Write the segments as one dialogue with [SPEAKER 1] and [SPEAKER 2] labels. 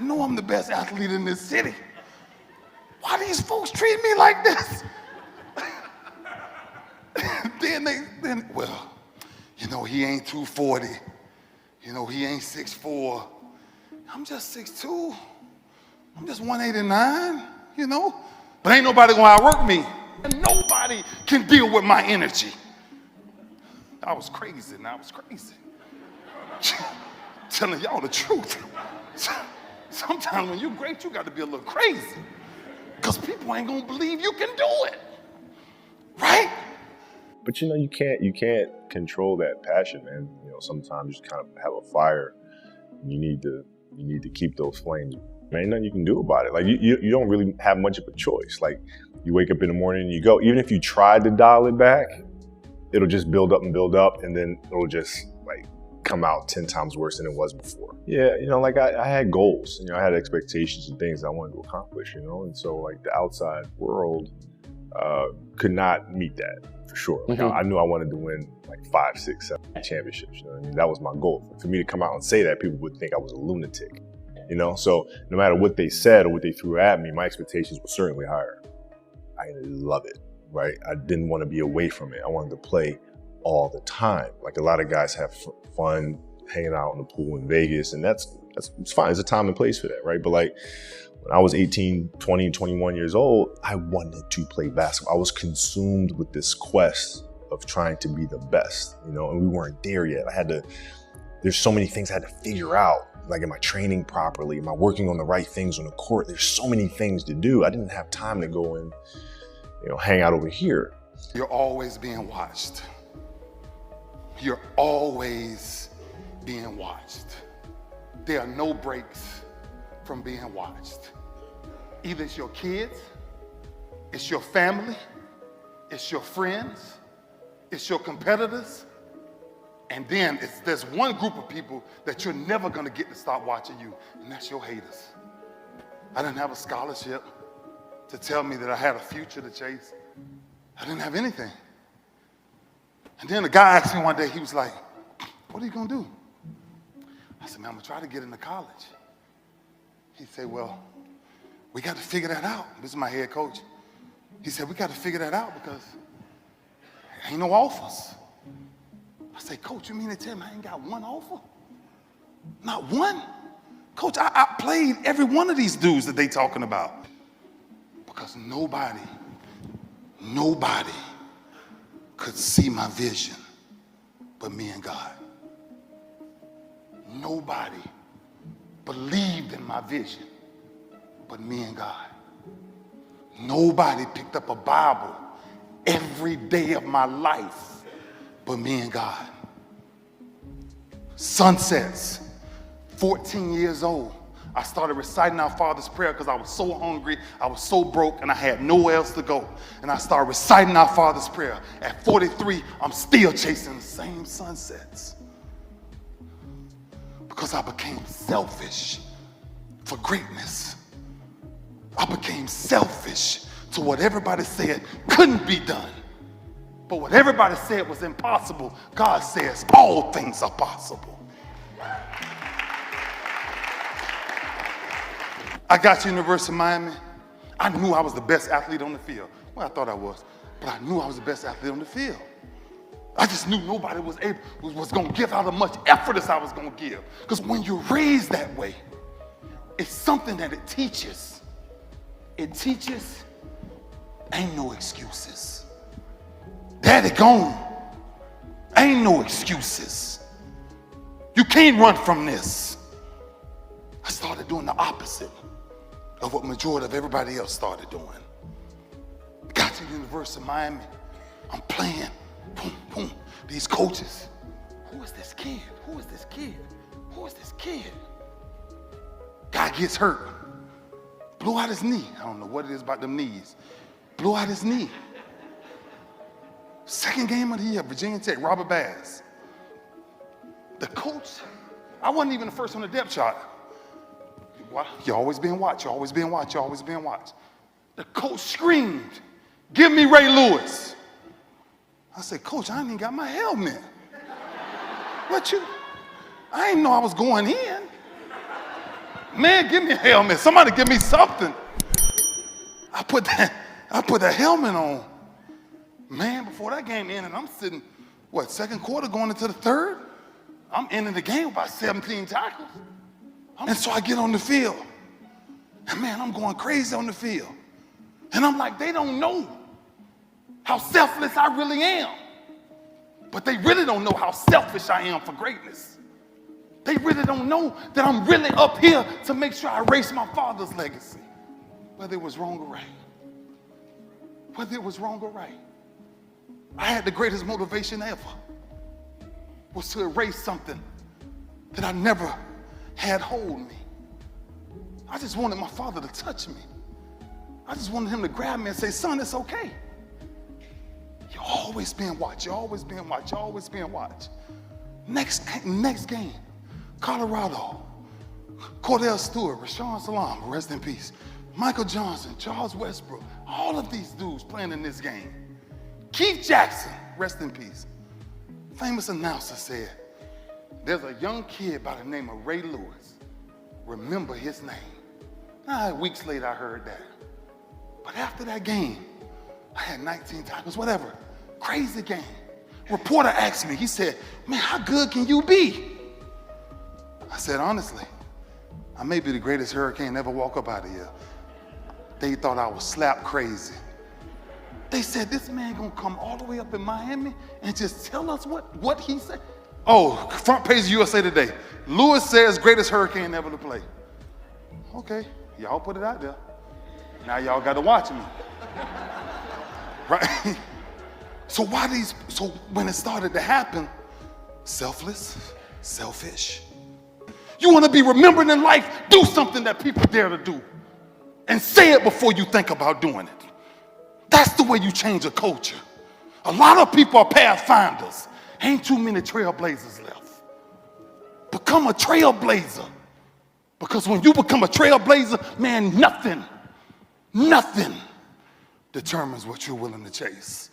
[SPEAKER 1] know I'm the best athlete in this city. Why these folks treat me like this? then, well, you know, he ain't 240. You know, he ain't 6'4". I'm just 6'2". I'm just 189, you know? But ain't nobody gonna outwork me. And nobody can deal with my energy. I was crazy, and I was crazy. Telling y'all the truth. Sometimes when you're great, you got to be a little crazy. Because people ain't gonna believe you can do it. Right?
[SPEAKER 2] But you know, you can't control that passion, man. You know, sometimes you just kind of have a fire. You need to keep those flames. Man, ain't nothing you can do about it. Like you don't really have much of a choice. Like you wake up in the morning and you go. Even if you tried to dial it back, it'll just build up, and then it'll just like come out 10 times worse than it was before. Yeah, you know, like I had goals. You know, I had expectations and things I wanted to accomplish. You know, and so like the outside world could not meet that for sure. Like I knew I wanted to win like 5, 6, 7 championships. You know what I mean? That was my goal. For me to come out and say that, people would think I was a lunatic. You know, so no matter what they said or what they threw at me, my expectations were certainly higher. I love it, right? I didn't want to be away from it. I wanted to play all the time. Like a lot of guys have fun hanging out in the pool in Vegas, and it's fine. There's a time and place for that, right? But like when I was 18, 20, 21 years old, I wanted to play basketball. I was consumed with this quest of trying to be the best, you know, and we weren't there yet. There's so many things I had to figure out. Like, am I training properly? Am I working on the right things on the court? There's so many things to do. I didn't have time to go and, you know, hang out over here.
[SPEAKER 1] You're always being watched. You're always being watched. There are no breaks from being watched. Either it's your kids, it's your family, it's your friends, it's your competitors, and then there's one group of people that you're never gonna get to stop watching you, and that's your haters. I didn't have a scholarship to tell me that I had a future to chase. I didn't have anything. And then the guy asked me one day, he was like, what are you gonna do? I said, man, I'm gonna try to get into college. He said, well, we got to figure that out. This is my head coach. He said, we got to figure that out because there ain't no offers. I said, coach, you mean to tell me I ain't got one offer? Not one? Coach, I played every one of these dudes that they talking about. Because nobody could see my vision but me and God. Nobody believed in my vision but me and God. Nobody picked up a Bible every day of my life but me and God. Sunsets, 14 years old, I started reciting our Father's Prayer because I was so hungry, I was so broke, and I had nowhere else to go. And I started reciting our Father's Prayer. At 43, I'm still chasing the same sunsets because I became selfish for greatness. I became selfish to what everybody said couldn't be done. But what everybody said was impossible, God says all things are possible. I got to University of Miami. I knew I was the best athlete on the field. Well, I thought I was, but I knew I was the best athlete on the field. I just knew nobody was going to give out as much effort as I was going to give. Because when you're raised that way, it's something that it teaches. It teaches ain't no excuses. Daddy gone. Ain't no excuses. You can't run from this. I started doing the opposite of what majority of everybody else started doing. Got to the University of Miami. I'm playing. Boom, boom. These coaches. Who is this kid? Who is this kid? Who is this kid? Guy gets hurt. Blew out his knee. I don't know what it is about them knees. Blew out his knee. Second game of the year, Virginia Tech, Robert Bass. The coach, I wasn't even the first on the depth chart. You're always being watched, you're always being watched, you're always being watched. The coach screamed, give me Ray Lewis. I said, coach, I ain't even got my helmet. I ain't know I was going in. Man, give me a helmet. Somebody give me something. I put that helmet on. Man, before that game ended, I'm sitting, second quarter going into the third? I'm ending the game with about 17 tackles. And so I get on the field. And man, I'm going crazy on the field. And I'm like, they don't know how selfless I really am. But they really don't know how selfish I am for greatness. They really don't know that I'm really up here to make sure I erase my father's legacy. Whether it was wrong or right. Whether it was wrong or right. I had the greatest motivation ever. Was to erase something that I never had hold me. I just wanted my father to touch me. I just wanted him to grab me and say, son, it's okay. You're always being watched. You're always being watched. You're always being watched. Next game, Colorado, Cordell Stewart, Rashawn Salam, rest in peace, Michael Johnson, Charles Westbrook, all of these dudes playing in this game. Keith Jackson, rest in peace. Famous announcer said, there's a young kid by the name of Ray Lewis. Remember his name. Weeks later, I heard that. But after that game, I had 19 tackles, whatever. Crazy game. Reporter asked me, he said, man, how good can you be? I said, honestly, I may be the greatest hurricane ever walk up out of here. They thought I was slap crazy. They said, this man gonna come all the way up in Miami and just tell us what he said? Oh, front page of USA Today. Lewis says greatest hurricane ever to play. Okay, y'all put it out there. Now y'all gotta watch me. Right? So when it started to happen, selfless, selfish. You wanna be remembered in life, do something that people dare to do. And say it before you think about doing it. That's the way you change a culture. A lot of people are pathfinders. Ain't too many trailblazers left. Become a trailblazer. Because when you become a trailblazer, man, nothing determines what you're willing to chase.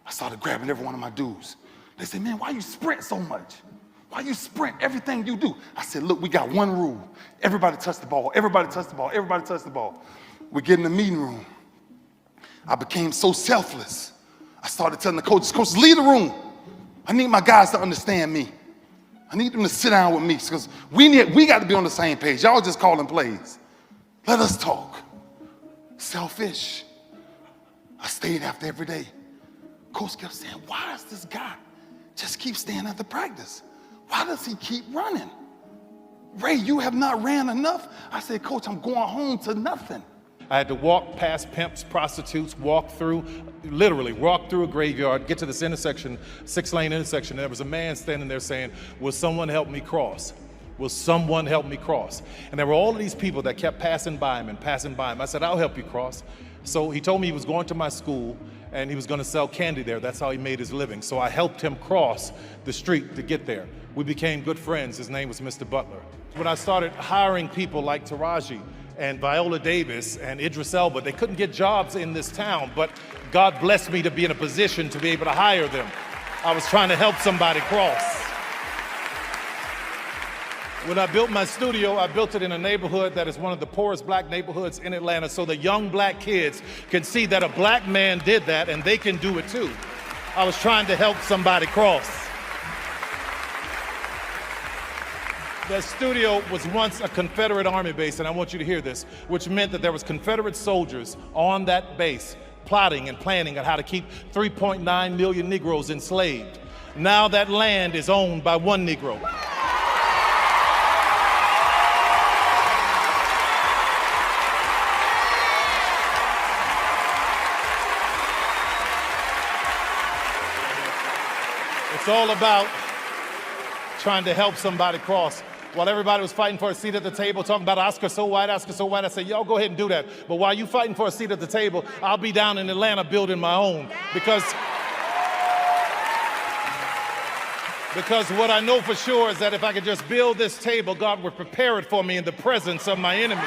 [SPEAKER 1] I started grabbing every one of my dudes. They said, man, why you sprint so much? Why you sprint everything you do? I said, look, we got one rule. Everybody touch the ball. Everybody touch the ball. Everybody touch the ball. We get in the meeting room. I became so selfless. I started telling the coaches, leave the room. I need my guys to understand me. I need them to sit down with me because we got to be on the same page. Y'all just calling plays. Let us talk. Selfish. I stayed after every day. Coach kept saying, why does this guy just keep staying after practice? Why does he keep running? Ray, you have not ran enough. I said, Coach, I'm going home to nothing.
[SPEAKER 3] I had to walk past pimps, prostitutes, literally walk through a graveyard, get to this intersection, 6-lane intersection, and there was a man standing there saying, will someone help me cross? Will someone help me cross? And there were all of these people that kept passing by him and passing by him. I said, I'll help you cross. So he told me he was going to my school and he was going to sell candy there. That's how he made his living. So I helped him cross the street to get there. We became good friends. His name was Mr. Butler. When I started hiring people like Taraji and Viola Davis and Idris Elba, they couldn't get jobs in this town, but God blessed me to be in a position to be able to hire them. I was trying to help somebody cross. When I built my studio, I built it in a neighborhood that is one of the poorest black neighborhoods in Atlanta so the young black kids can see that a black man did that and they can do it too. I was trying to help somebody cross. The studio was once a Confederate Army base, and I want you to hear this, which meant that there was Confederate soldiers on that base plotting and planning on how to keep 3.9 million Negroes enslaved. Now that land is owned by one Negro. It's all about trying to help somebody cross. While everybody was fighting for a seat at the table, talking about Oscar so white, I said, y'all go ahead and do that. But while you fighting for a seat at the table, I'll be down in Atlanta building my own. Because what I know for sure is that if I could just build this table, God would prepare it for me in the presence of my enemies.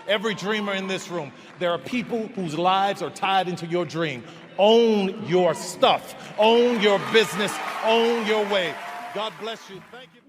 [SPEAKER 3] Every dreamer in this room, there are people whose lives are tied into your dream. Own your stuff. Own your business. Own your way. God bless you. Thank you.